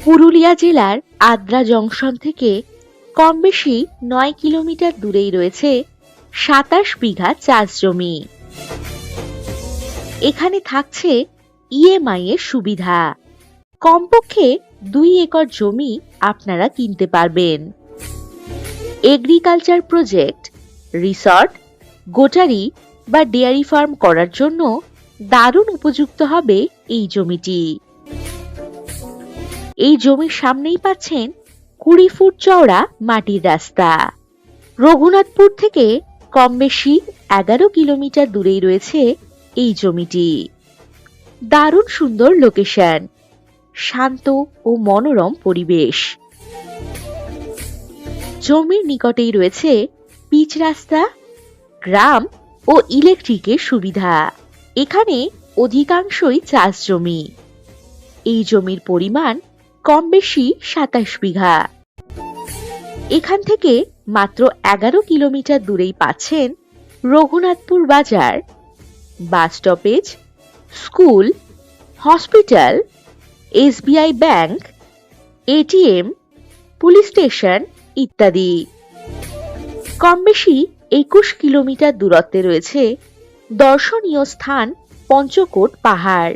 পুরুলিয়া জেলার আদ্রা জংশন থেকে কম বেশি ৯ কিলোমিটার দূরেই রয়েছে ২৭ বিঘা চাষ জমি। এখানে থাকছে ইএমআই এর সুবিধা। কমপক্ষে ২ একর জমি আপনারা কিনতে পারবেন। এগ্রিকালচার প্রজেক্ট, রিসর্ট, গোটারি বা ডেয়ারি ফার্ম করার জন্য দারুণ উপযুক্ত হবে এই জমিটি। এই জমির সামনেই পাচ্ছেন ২০ ফুট চওড়া মাটির রাস্তা। রঘুনাথপুর থেকে কম বেশি ১১ কিলোমিটার দূরেই রয়েছে এই জমিটি। দারুণ সুন্দর লোকেশন, শান্ত ও মনোরম পরিবেশ। জমির নিকটেই রয়েছে পিচ রাস্তা, গ্রাম ও ইলেকট্রিকের সুবিধা। এখানে অধিকাংশই চাষ জমি। এই জমির পরিমাণ কম বেশি ২৭ বিঘা। এখান থেকে মাত্র ১১ কিলোমিটার দূরেই পাচ্ছেন রঘুনাথপুর বাজার, bus stoppage, school, hospital, SBI bank, ATM, police station ইত্যাদি। কম বেশি ২১ কিলোমিটার দূরত্বে রয়েছে দর্শনীয় স্থান পঞ্চকোট পাহাড়।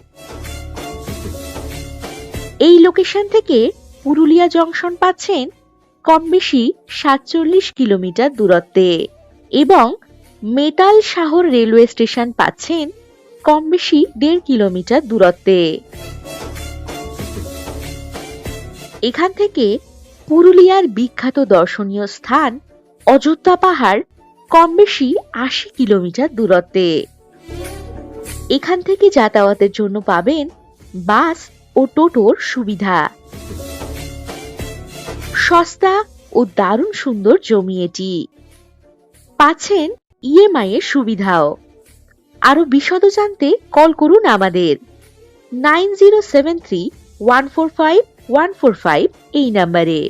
এই লোকেশন থেকে পুরুলিয়া জংশন পাচ্ছেন কম বেশি ৪৭ কিলোমিটার দূরত্বে এবং মেটাল শহর রেলওয়ে স্টেশন পাচ্ছেন কম বেশি ১.৫ কিলোমিটার দূরত্বে। এখান থেকে পুরুলিয়ার বিখ্যাত দর্শনীয় স্থান অযোধ্যা পাহাড় কম বেশি ৮০ কিলোমিটার দূরত্বে। এখান থেকে যাতায়াতের জন্য পাবেন বাস ও টোটোর সুবিধা। সস্তা ও দারুণ সুন্দর জমি এটি। পাচ্ছেন ইএমআই এর সুবিধাও। আরো বিশদ জানতে কল করুন আমাদের 9073145145 এই নম্বরে।